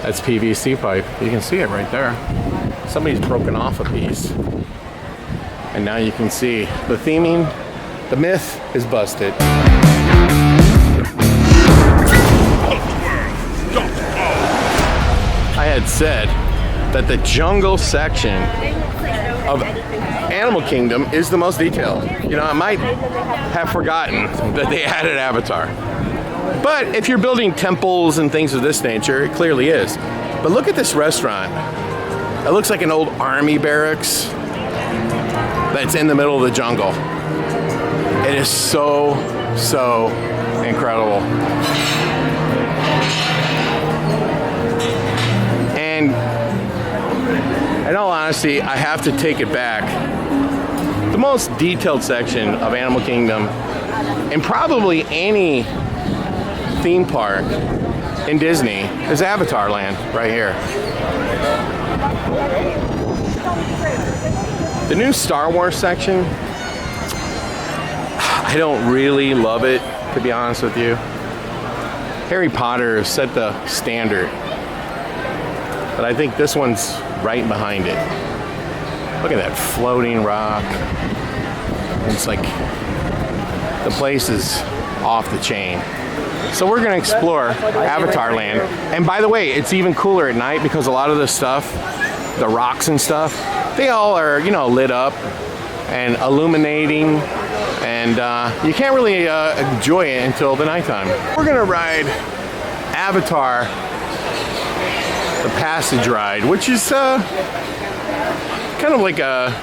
That's PVC pipe. You can see it right there. Somebody's broken off a piece. And now you can see the theming, the myth is busted. I had said that the jungle section of Animal Kingdom is the most detailed. You know, I might have forgotten that they added Avatar. But if you're building temples and things of this nature, it clearly is. But look at this restaurant. It looks like an old army barracks that's in the middle of the jungle. It is so, so incredible. And in all honesty, I have to take it back. The most detailed section of Animal Kingdom, and probably any theme park in Disney, is Avatar Land right here. The new Star Wars section, I don't really love it, to be honest with you. Harry Potter set the standard, but I think this one's right behind it. Look at that floating rock. It's like the place is off the chain. So we're gonna explore Avatar Land. And by the way, it's even cooler at night because a lot of the stuff, the rocks and stuff, they all are, you know, lit up and illuminating, and you can't really enjoy it until the nighttime. We're gonna ride Avatar, the passage ride, which is kind of like a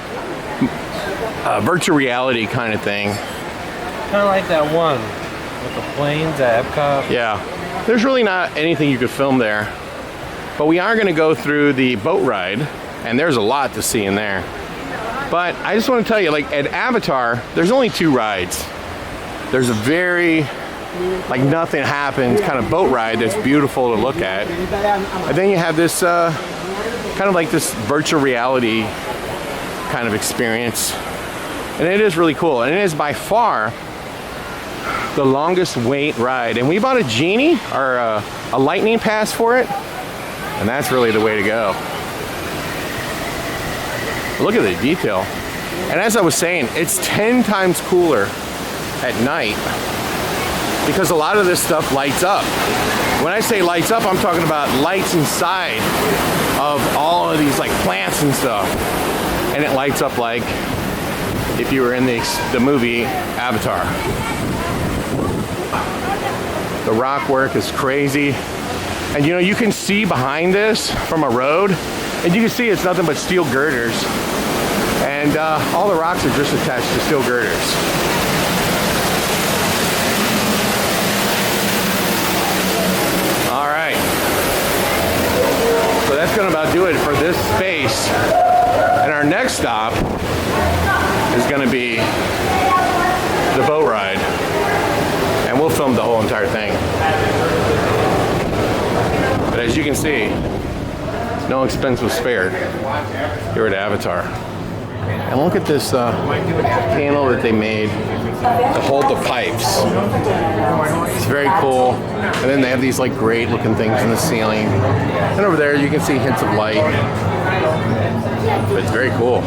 virtual reality kind of thing. Kind of like that one with the planes at Epcot. Yeah, there's really not anything you could film there, but we are going to go through the boat ride, and there's a lot to see in there. But I just want to tell you, like at Avatar, there's only 2 rides. There's a very, like nothing happens kind of boat ride that's beautiful to look at, and then you have this kind of like this virtual reality kind of experience, and it is really cool, and it is by far the longest wait ride. And we bought a genie or a lightning pass for it, and that's really the way to go. Look at the detail. And as I was saying, it's 10 times cooler at night because a lot of this stuff lights up. When I say lights up, I'm talking about lights inside of all of these like plants and stuff, and it lights up like if you were in the movie Avatar. The rock work is crazy, and you know, you can see behind this from a road, and you can see it's nothing but steel girders, and all the rocks are just attached to steel girders. All right, so that's gonna about do it for this space, and our next stop is gonna be the boat ride, and we'll film the whole entire thing. But as you can see, no expense was spared here at Avatar. And look at this panel that they made to hold the pipes. It's very cool. And then they have these like great looking things in the ceiling. And over there you can see hints of light. But it's very cool.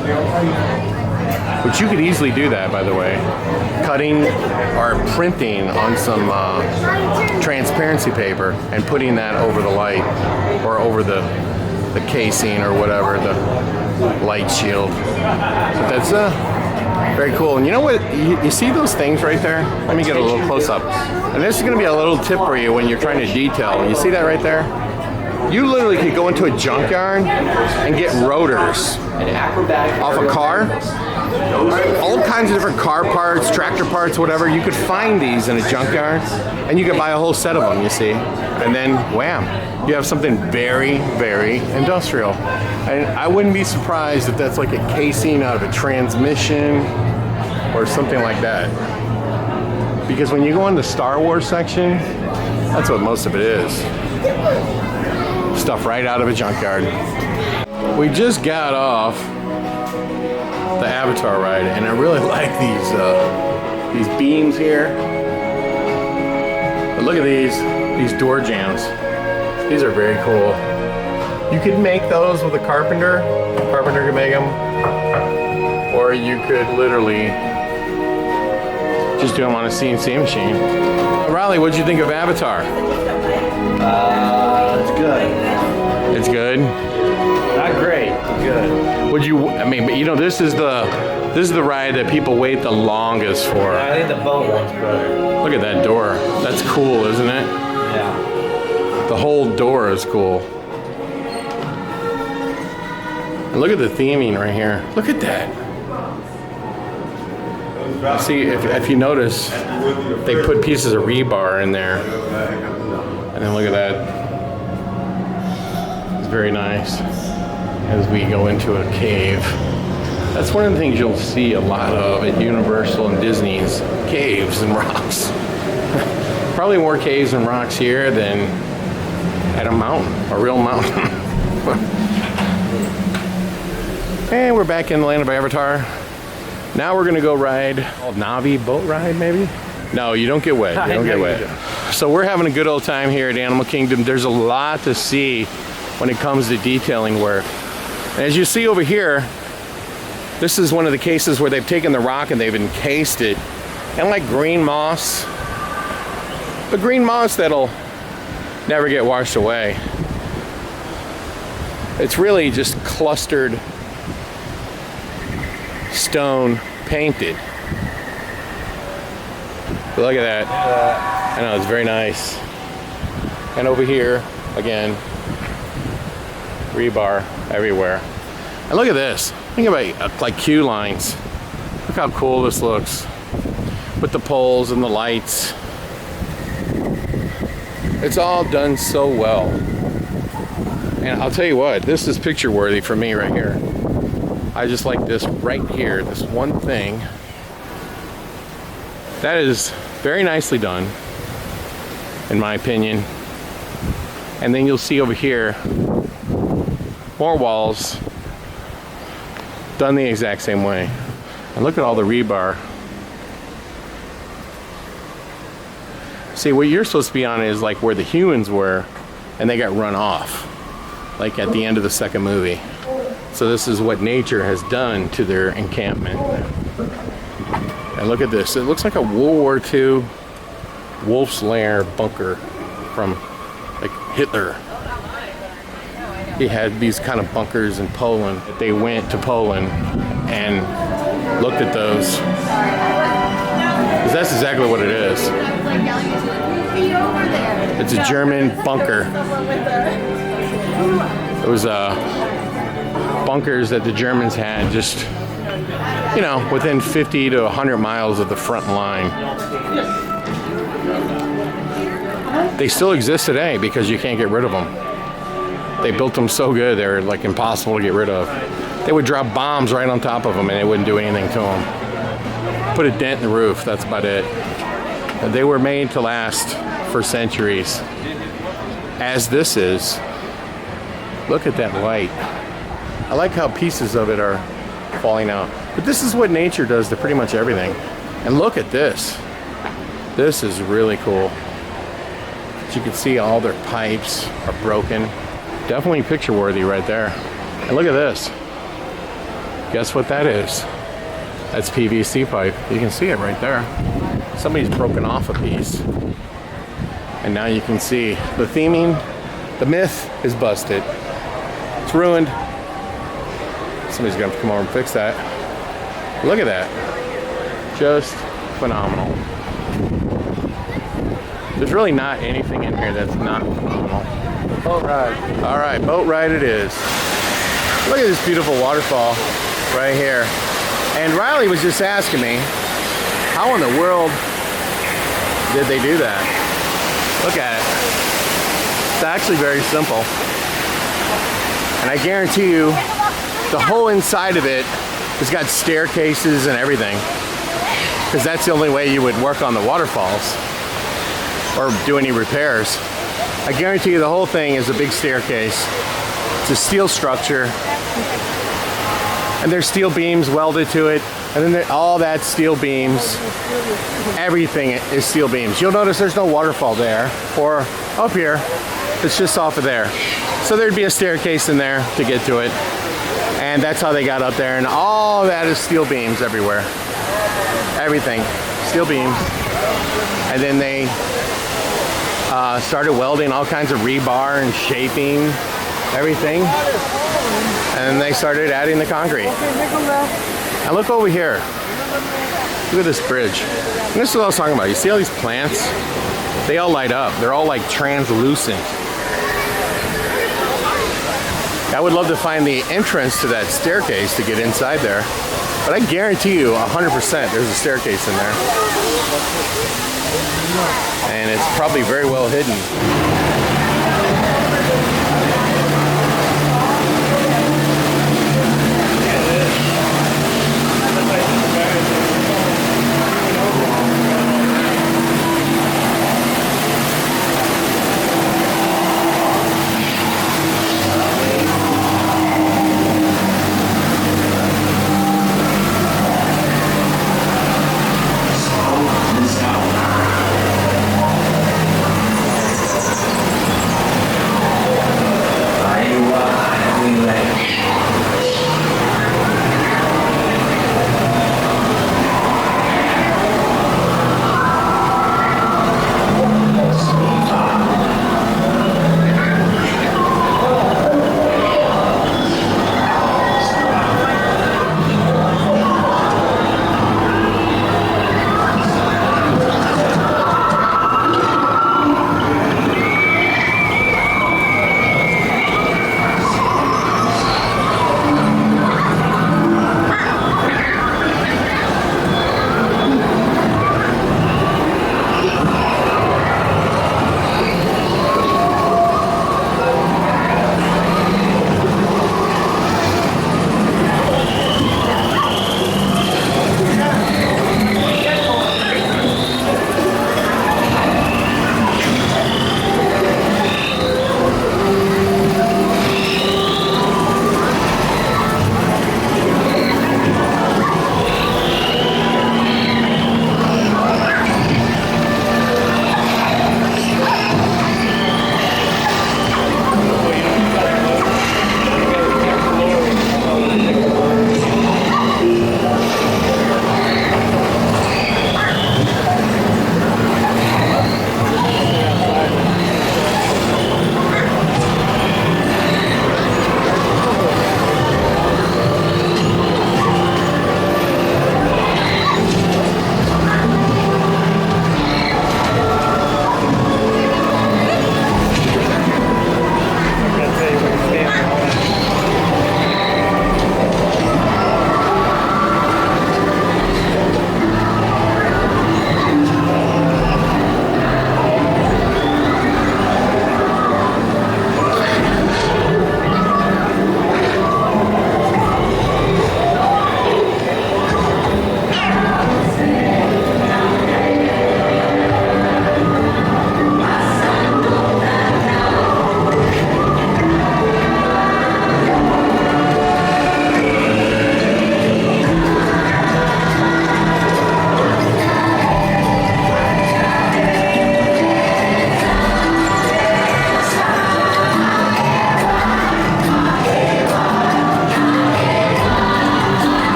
Which you could easily do that, by the way. Cutting or printing on some transparency paper and putting that over the light or over the casing or whatever, the light shield. But that's very cool. And you know what? You see those things right there? Let me get a little close up. And this is going to be a little tip for you when you're trying to detail. You see that right there? You literally could go into a junkyard and get rotors off a car. All kinds of different car parts, tractor parts, whatever. You could find these in a junkyard, and you could buy a whole set of them, you see. And then, wham, you have something very, very industrial. And I wouldn't be surprised if that's like a casing out of a transmission or something like that. Because when you go in the Star Wars section, that's what most of it is. Stuff right out of a junkyard. We just got off the Avatar ride, and I really like these beams here. But look at these door jambs. These are very cool. You could make those with a carpenter. Carpenter could make them. Or you could literally just do them on a CNC machine. Riley, what'd you think of Avatar? It's good. It's good? Not great, but good. Would you, I mean, you know, this is the ride that people wait the longest for. I think the boat one's better. Look at that door. That's cool, isn't it? Yeah. The whole door is cool. And look at the theming right here. Look at that. See, if you notice, they put pieces of rebar in there. And then look at that. It's very nice. As we go into a cave. That's one of the things you'll see a lot of at Universal and Disney's, caves and rocks. Probably more caves and rocks here than at a mountain, a real mountain. And we're back in the land of Avatar. Now we're gonna go ride Navi boat ride, maybe? No, you don't get wet. You don't get wet. So we're having a good old time here at Animal Kingdom. There's a lot to see when it comes to detailing work. And as you see over here, this is one of the cases where they've taken the rock and they've encased it. And like green moss, but green moss that'll never get washed away. It's really just clustered stone painted. But look at that. I know, it's very nice. And over here, again, rebar everywhere. And look at this. Think about like queue lines. Look how cool this looks. With the poles and the lights. It's all done so well. And I'll tell you what, this is picture worthy for me right here. I just like this right here, this one thing. That is very nicely done, in my opinion. And then you'll see over here, more walls done the exact same way. And look at all the rebar. See, what you're supposed to be on is like where the humans were and they got run off, like at the end of the second movie. So this is what nature has done to their encampment. And look at this. It looks like a World War II Wolf's Lair bunker from like Hitler. He had these kind of bunkers in Poland. They went to Poland and looked at those. 'Cause that's exactly what it is. It's a German bunker. It was bunkers that the Germans had just, you know, within 50 to 100 miles of the front line. They still exist today because you can't get rid of them. They built them so good, they're like impossible to get rid of. They would drop bombs right on top of them and it wouldn't do anything to them. Put a dent in the roof, that's about it. They were made to last for centuries. As this is. Look at that light. I like how pieces of it are falling out. But this is what nature does to pretty much everything. And look at this. This is really cool. As you can see, all their pipes are broken. Definitely picture worthy right there. And look at this. Guess what that is? That's PVC pipe. You can see it right there. Somebody's broken off a piece. And now you can see the theming, the myth is busted. It's ruined. Somebody's gonna have to come over and fix that. Look at that. Just phenomenal. There's really not anything in here that's not phenomenal. Boat ride. All right, boat ride it is. Look at this beautiful waterfall right here. And Riley was just asking me, how in the world did they do that? Look at it. It's actually very simple. And I guarantee you, the whole inside of it has got staircases and everything. Because that's the only way you would work on the waterfalls or do any repairs. I guarantee you the whole thing is a big staircase. It's a steel structure. And there's steel beams welded to it. And then all that steel beams, everything is steel beams. You'll notice there's no waterfall there or up here. It's just off of there. So there'd be a staircase in there to get to it. And that's how they got up there. And all that is steel beams everywhere. Everything. Steel beams. And then they started welding all kinds of rebar and shaping everything. And then they started adding the concrete. And look over here. Look at this bridge. And this is what I was talking about. You see all these plants? They all light up. They're all like translucent. I would love to find the entrance to that staircase to get inside there. But I guarantee you 100% there's a staircase in there. And it's probably very well hidden.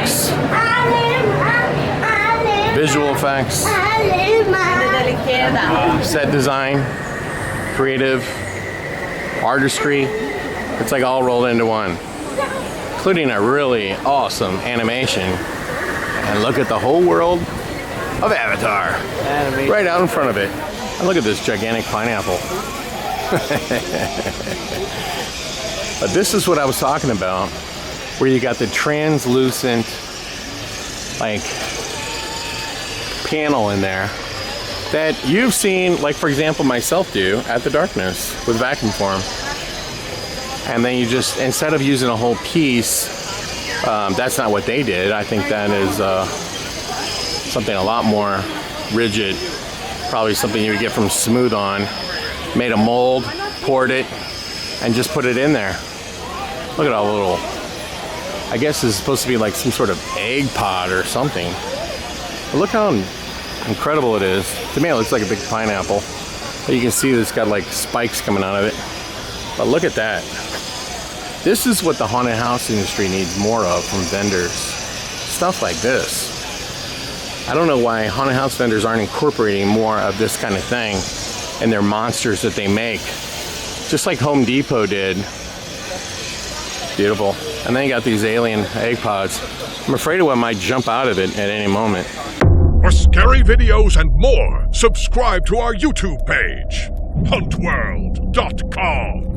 effects, visual effects, set design, creative, artistry. It's like all rolled into one, including a really awesome animation. And look at the whole world of Avatar right out in front of it. And look at this gigantic pineapple. But this is what I was talking about, where you got the translucent, like, panel in there that you've seen, like, for example, myself do at the Darkness with vacuum form. And then you just, instead of using a whole piece, that's not what they did. I think that is something a lot more rigid, probably something you would get from Smooth On. Made a mold, poured it, and just put it in there. Look at all the little, I guess this is supposed to be like some sort of egg pod or something. But look how incredible it is. To me, it looks like a big pineapple. But you can see that it's got like spikes coming out of it. But look at that. This is what the haunted house industry needs more of from vendors. Stuff like this. I don't know why haunted house vendors aren't incorporating more of this kind of thing in their monsters that they make. Just like Home Depot did. Beautiful. And then you got these alien egg pods. I'm afraid of what might jump out of it at any moment. For scary videos and more, subscribe to our YouTube page, huntworld.com.